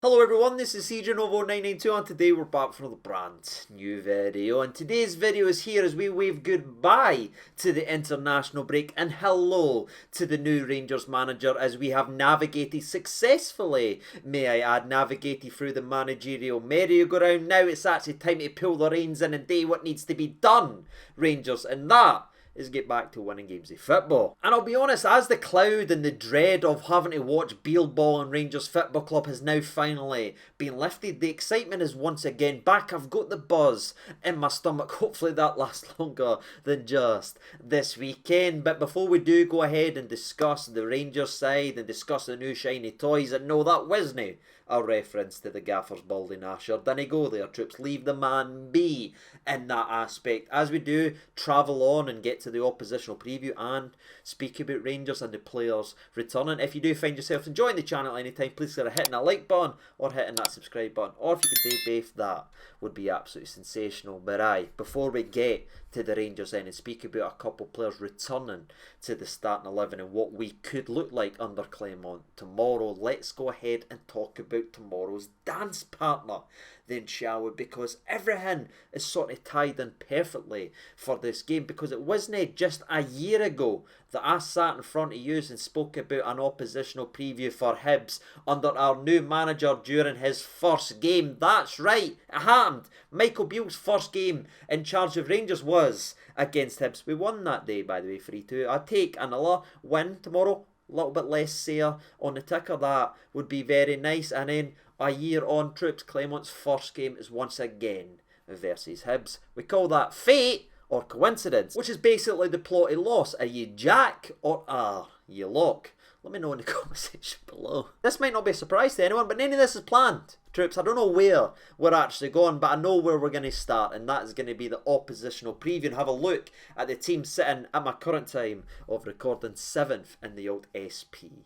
Hello everyone, this is CJNovo992 and today we're back for the brand new video. And today's video is here as we wave goodbye to the international break and hello to the new Rangers manager as we have navigated successfully, may I add, navigated through the managerial merry-go-round. Now it's actually time to pull the reins in and do what needs to be done, Rangers, and that is get back to winning games of football. And I'll be honest, as the cloud and the dread of having to watch Beelball and Rangers Football Club has now finally been lifted, the excitement is once again back. I've got the buzz in my stomach. Hopefully that lasts longer than just this weekend. But before we do go ahead and discuss the Rangers side and discuss the new shiny toys, and no, that wasn't a reference to the Gaffer's balding Asher. Didn't go there, troops. Leave the man be in that aspect. As we do travel on and get to the oppositional preview and speak about Rangers and the players returning. If you do find yourself enjoying the channel anytime, please consider hitting that like button or hitting that subscribe button. Or if you could do both, that would be absolutely sensational. But aye, before we get to the Rangers end and speak about a couple of players returning to the starting 11 and what we could look like under Clement tomorrow, let's go ahead and talk about tomorrow's dance partner then, shall we? Because everything is sort of tied in perfectly for this game, because it wasn't just a year ago that I sat in front of you and spoke about an oppositional preview for Hibs under our new manager during his first game. That's right, it happened. Michael Beale's first game in charge of Rangers was against Hibs. We won that day, by the way, 3-2. I'd take another win tomorrow, a little bit less sore on the ticker. That would be very nice. And then a year on, troops, Clement's first game is once again versus Hibs. We call that fate or coincidence, which is basically the plotty loss. Are you Jack or are you Lock? Let me know in the comment section below. This might not be a surprise to anyone, but none of this is planned. Troops, I don't know where we're actually going, but I know where we're going to start, and that is going to be the oppositional preview and have a look at the team sitting at my current time of recording 7th in the old SPFL.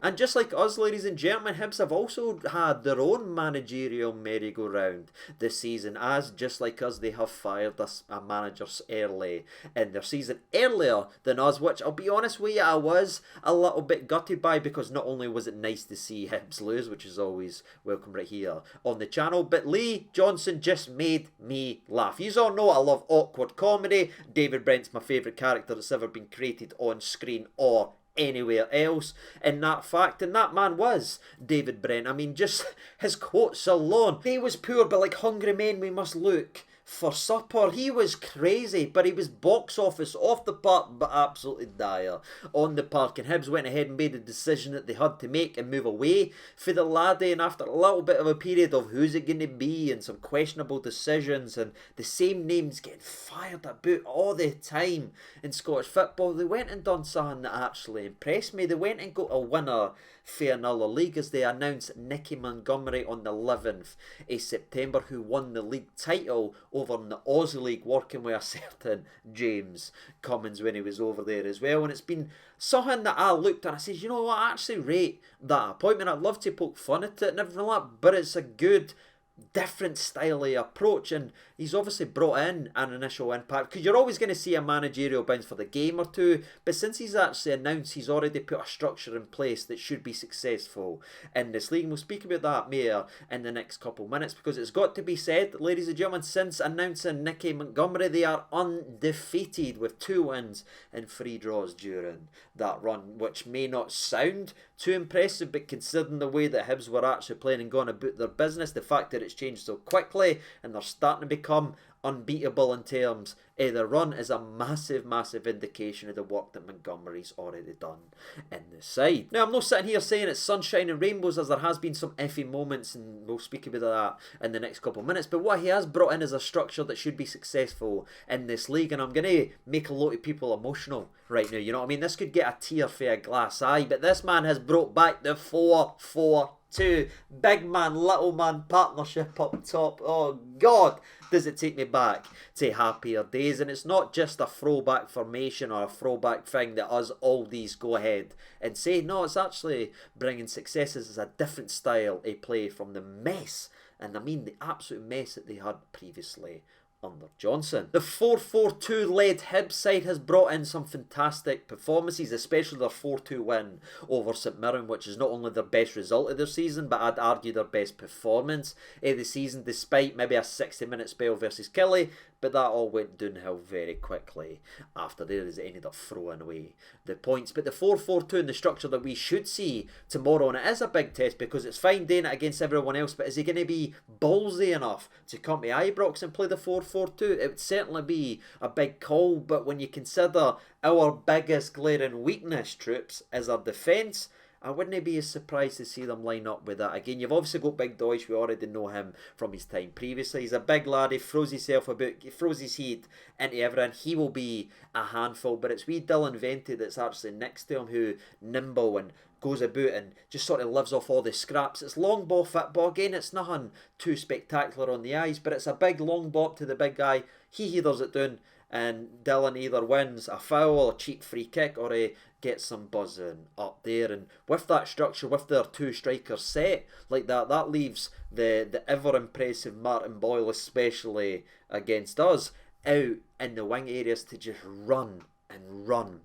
And just like us, ladies and gentlemen, Hibs have also had their own managerial merry-go-round this season, as just like us, they have fired a manager early in their season, earlier than us, which I'll be honest with you, I was a little bit gutted by, because not only was it nice to see Hibs lose, which is always welcome right here on the channel, but Lee Johnson just made me laugh. You all know I love awkward comedy. David Brent's my favourite character that's ever been created on screen or anywhere else in that fact, and that man was David Brent. I mean, just his quotes alone. They was poor, but like hungry men we must look for supper. He was crazy, but he was box office off the park, but absolutely dire on the park. And Hibs went ahead and made the decision that they had to make and move away for the laddie. And after a little bit of a period of who's it going to be and some questionable decisions and the same names getting fired about all the time in Scottish football, they went and done something that actually impressed me. They went and got a winner for another league as they announced Nicky Montgomery on the 11th of September, who won the league title over in the Aussie League, working with a certain James Cummins when he was over there as well. And it's been something that I looked at and I said, you know what, I actually rate that appointment. I'd love to poke fun at it and everything like that, but it's a good different style of approach, and he's obviously brought in an initial impact, because you're always going to see a managerial bounce for the game or two, but since he's actually announced, he's already put a structure in place that should be successful in this league. And we'll speak about that more in the next couple of minutes, because it's got to be said, ladies and gentlemen, since announcing Nicky Montgomery, they are undefeated with 2 wins and 3 draws during that run, which may not sound too impressive, but considering the way that Hibs were actually playing and going about their business, the fact that it's changed so quickly and they're starting to become unbeatable in terms of the run is a massive, massive indication of the work that Montgomery's already done in the side. Now, I'm not sitting here saying it's sunshine and rainbows, as there has been some iffy moments, and we'll speak about that in the next couple of minutes, but what he has brought in is a structure that should be successful in this league, and I'm going to make a lot of people emotional right now, you know what I mean? This could get a tear for a glass eye, but this man has brought back the 4-4-2 big man, little man partnership up top. Oh God, does it take me back to happier days. And it's not just a throwback formation or a throwback thing that us oldies go ahead and say. No, it's actually bringing successes as a different style of play from the mess, and I mean the absolute mess that they had previously under Johnson. The 4-4-2 led Hibs side has brought in some fantastic performances, especially their 4-2 win over St Mirren, which is not only their best result of their season, but I'd argue their best performance of the season, despite maybe a 60-minute spell versus Kelly, but that all went downhill very quickly after they ended up throwing away the points. But the 4-4-2 and the structure that we should see tomorrow, and it is a big test because it's fine doing it against everyone else, but is he going to be ballsy enough to come to Ibrox and play the 4-4-2? It would certainly be a big call, but when you consider our biggest glaring weakness, troops, is our defence, I wouldn't be as surprised to see them line up with that again. You've obviously got Big Deutsch, we already know him from his time previously. He's a big lad, he throws himself about, he throws his head into everything. He will be a handful, but it's wee Dylan Vente that's actually next to him who nimble and goes about and just sort of lives off all the scraps. It's long ball football, again it's nothing too spectacular on the eyes, but it's a big long ball to the big guy. He heathers it down, and Dylan either wins a foul, a cheap free kick, or he gets some buzzing up there. And with that structure, with their two strikers set like that, that leaves the ever impressive Martin Boyle, especially against us, out in the wing areas to just run and run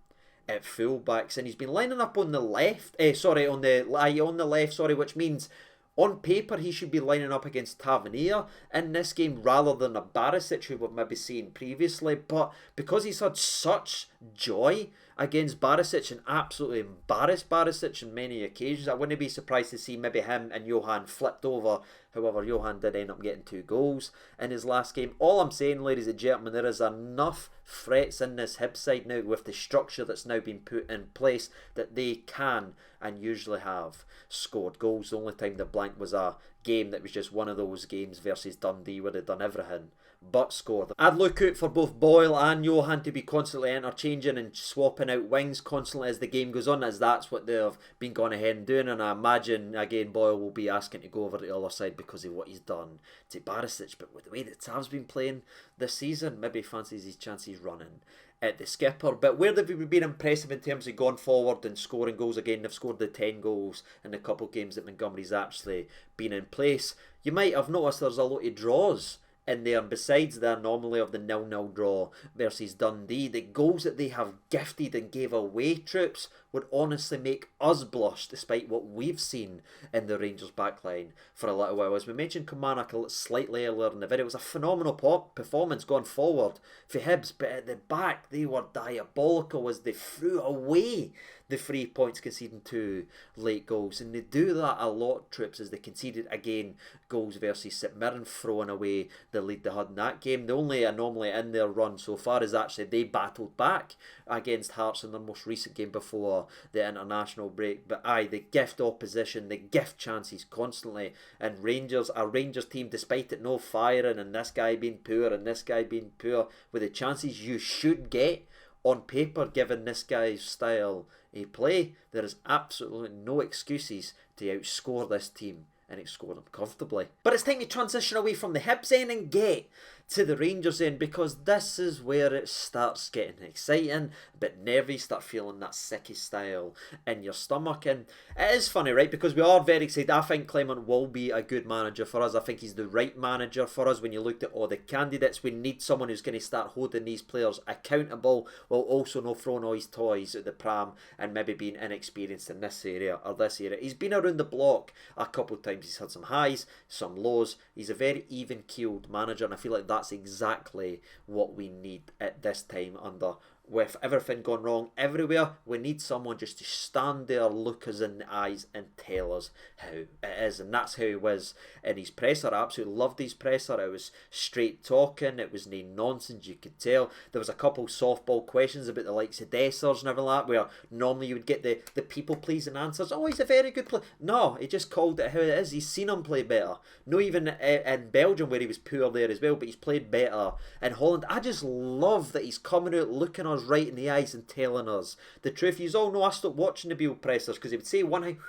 at fullbacks. And he's been lining up on the left, on the left, which means on paper he should be lining up against Tavernier in this game rather than a Barisic who we've maybe seen previously, but because he's had such joy against Barisic and absolutely embarrassed Barisic on many occasions, I wouldn't be surprised to see maybe him and Johan flipped over. However, Johan did end up getting 2 goals in his last game. All I'm saying, ladies and gentlemen, there is enough threats in this Hibs side now with the structure that's now been put in place that they can and usually have scored goals. The only time they blanked was a game that was just one of those games versus Dundee where they'd done everything but scored. I'd look out for both Boyle and Johan to be constantly interchanging and swapping out wings constantly as the game goes on, as that's what they've been going ahead and doing. And I imagine again Boyle will be asking to go over to the other side because of what he's done to Barisic. But with the way that Tav's been playing this season, maybe he fancies his chances running at the skipper. But where they've been impressive in terms of going forward and scoring goals again, they've scored the 10 goals in the couple of games that Montgomery's actually been in place. You might have noticed there's a lot of draws in there, and besides the anomaly of the 0-0 draw versus Dundee, the goals that they have gifted and gave away, troops, would honestly make us blush despite what we've seen in the Rangers backline for a little while. As we mentioned Kilmarnock slightly earlier in the video, it was a phenomenal performance going forward for Hibs, but at the back they were diabolical as they threw away the 3 points, conceding 2 late goals. And they do that a lot, troops, as they conceded again goals versus St Mirren, throwing away the lead they had in that game. The only anomaly in their run so far is actually they battled back against Hearts in their most recent game before the international break. But aye, they gift opposition, they gift chances constantly. And Rangers, a Rangers team, despite it no firing and this guy being poor and this guy being poor, with the chances you should get on paper given this guy's style of play, there is absolutely no excuses to outscore this team and outscore them comfortably. But it's time to transition away from the Hibs end and get to the Rangers end, because this is where it starts getting exciting, a bit nervy, start feeling that sicky style in your stomach. And it is funny, right, because we are very excited. I think Clement will be a good manager for us. I think he's the right manager for us. When you looked at all the candidates, we need someone who's going to start holding these players accountable while also not throwing all his toys at the pram and maybe being inexperienced in this area or this area. He's been around the block a couple of times. He's had some highs, some lows. He's a very even-keeled manager, and I feel like that's exactly what we need at this time. Under with everything going wrong everywhere, we need someone just to stand there, look us in the eyes and tell us how it is. And that's how he was in his presser. I absolutely loved his presser. It was straight talking, it was no nonsense. You could tell there was a couple softball questions about the likes of Dessers and everything like that, where normally you would get the people pleasing answers. Oh, he's a very good player. No, he just called it how it is. He's seen him play better. No, even in Belgium where he was poor there as well, but he's played better in Holland. I just love that he's coming out looking us right in the eyes and telling us the truth. You all know I stopped watching the Beale pressers because he would say one thing,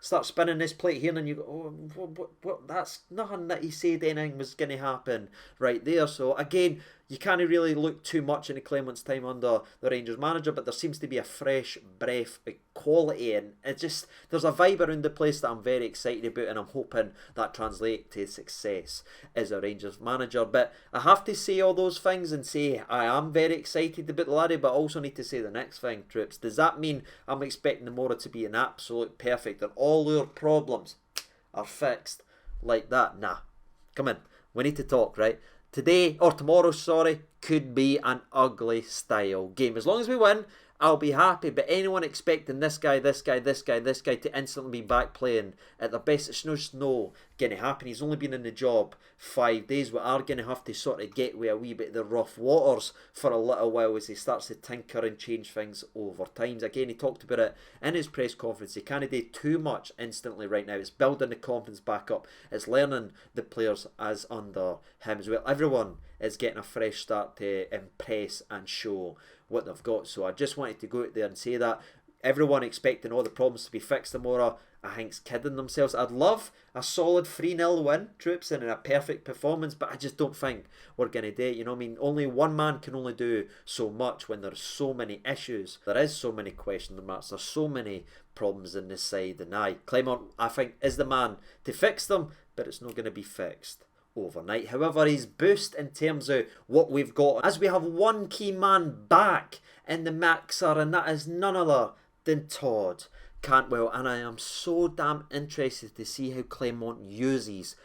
start spinning this plate here, and then you go, oh, what, that's nothing that he said anything was going to happen right there. So again, you can't really look too much into Clement's time under the Rangers manager, but there seems to be a fresh breath of quality, and there's a vibe around the place that I'm very excited about, and I'm hoping that translates to success as a Rangers manager. But I have to say all those things and say I am very excited about the laddie, but I also need to say the next thing, troops. Does that mean I'm expecting tomorrow to be an absolute perfect and all our problems are fixed like that? Nah. Come in. We need to talk, right? Today, or tomorrow, sorry, could be an ugly style game. As long as we win, I'll be happy. But anyone expecting this guy to instantly be back playing at their best, it's no going to happen. He's only been in the job 5 days. We are going to have to sort of get with a wee bit of the rough waters for a little while as he starts to tinker and change things over time. Again, he talked about it in his press conference. He can't do too much instantly right now. It's building the confidence back up. It's learning the players as under him as well. Everyone is getting a fresh start to impress and show what they've got. So I just wanted to go out there and say that. Everyone expecting all the problems to be fixed tomorrow, I think's kidding themselves. I'd love a solid 3-0 win, troops, and a perfect performance, but I just don't think we're going to do it. You know what I mean? Only one man can only do so much when there's so many issues. There is so many question marks. There's so many problems in this side. And Clement, I think, is the man to fix them, but it's not going to be fixed overnight. However, his boost in terms of what we've got, as we have one key man back in the mixer, and that is none other than Todd Cantwell, and I am so damn interested to see how Clement uses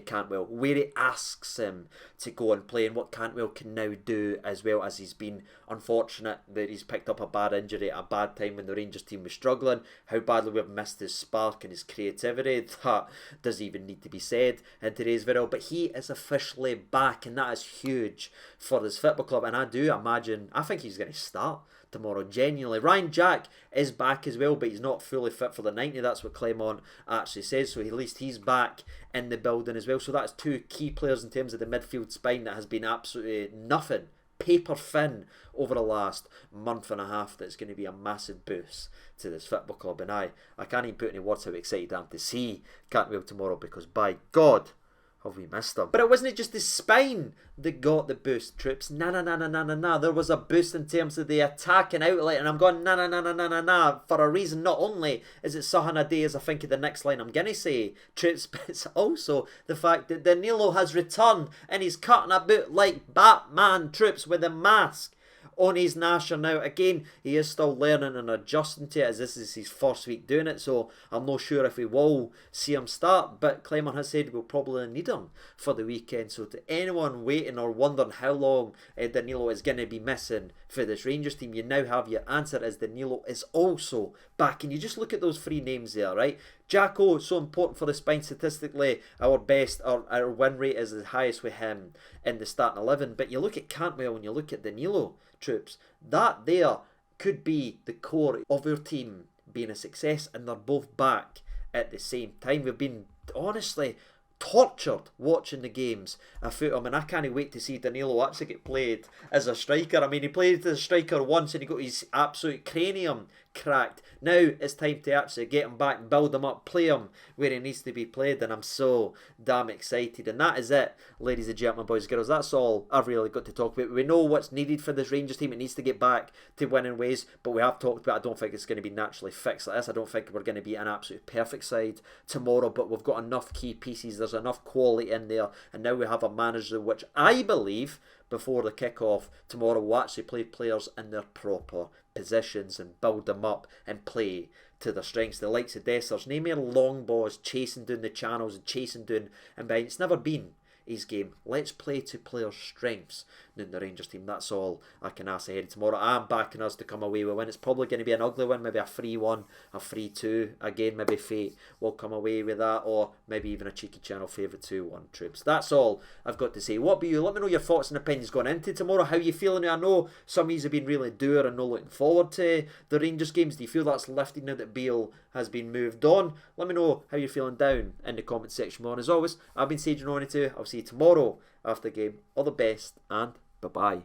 Cantwell, where he asks him to go and play, and what Cantwell can now do, as well as he's been unfortunate that he's picked up a bad injury at a bad time when the Rangers team was struggling. How badly we've missed his spark and his creativity, that doesn't even need to be said in today's video, but he is officially back, and that is huge for this football club. And I think he's going to start tomorrow, genuinely. Ryan Jack is back as well, but he's not fully fit for the 90. That's what Clement actually says, so at least he's back in the building as well. So that's two key players in terms of the midfield spine that has been absolutely nothing, paper thin over the last month and a half. That's going to be a massive boost to this football club, and I can't even put any words how excited I am to see Cantwell tomorrow, because by God, have we missed him. But it wasn't just the spine that got the boost, troops. Nah. There was a boost in terms of the attack and outlet, and I'm going nah, for a reason. Not only is it Sahana Day, as I think of the next line I'm going to say, troops, but it's also the fact that Danilo has returned and he's cutting about like Batman, troops, with a mask on his nasher now. Again, he is still learning and adjusting to it, as this is his first week doing it, so I'm not sure if we will see him start, but Clement has said we'll probably need him for the weekend. So to anyone waiting or wondering how long Danilo is going to be missing for this Rangers team, you now have your answer, as Danilo is also back. And you just look at those three names there, right? Jacko, so important for the spine statistically. Our win rate is the highest with him in the starting 11. But you look at Cantwell and you look at Danilo, troops, that there could be the core of our team being a success, and they're both back at the same time. We've been honestly tortured watching the games afoot him, and I can't wait to see Danilo actually get played as a striker. I mean, he played as a striker once and he got his absolute cranium cracked. Now it's time to actually get him back, build him up, play him where he needs to be played, and I'm so damn excited. And that is it, ladies and gentlemen, boys and girls. That's all I've really got to talk about. We know what's needed for this Rangers team. It needs to get back to winning ways, but we have talked about, I don't think it's going to be naturally fixed like this. I don't think we're going to be an absolute perfect side tomorrow, but we've got enough key pieces. There's enough quality in there, and now we have a manager which I believe before the kick-off tomorrow will actually play players in their proper positions and build them up and play to their strengths. The likes of Dessers, name me long balls, chasing down the channels and chasing down and behind. It's never been his game. Let's play to players' strengths in the Rangers team. That's all I can ask ahead of tomorrow. I'm backing us to come away with a win. It's probably going to be an ugly win, maybe a 3-1, a 3-2. Again, maybe fate will come away with that, or maybe even a cheeky channel favourite 2-1, troops. That's all I've got to say. What about you? Let me know your thoughts and opinions going into tomorrow. How you feeling? I know some of you have been really dour and not looking forward to the Rangers games. Do you feel that's lifted now that Bale has been moved on? Let me know how you're feeling down in the comment section below. And as always, I've been Sage92. I'll see you tomorrow after the game. All the best, and bye-bye.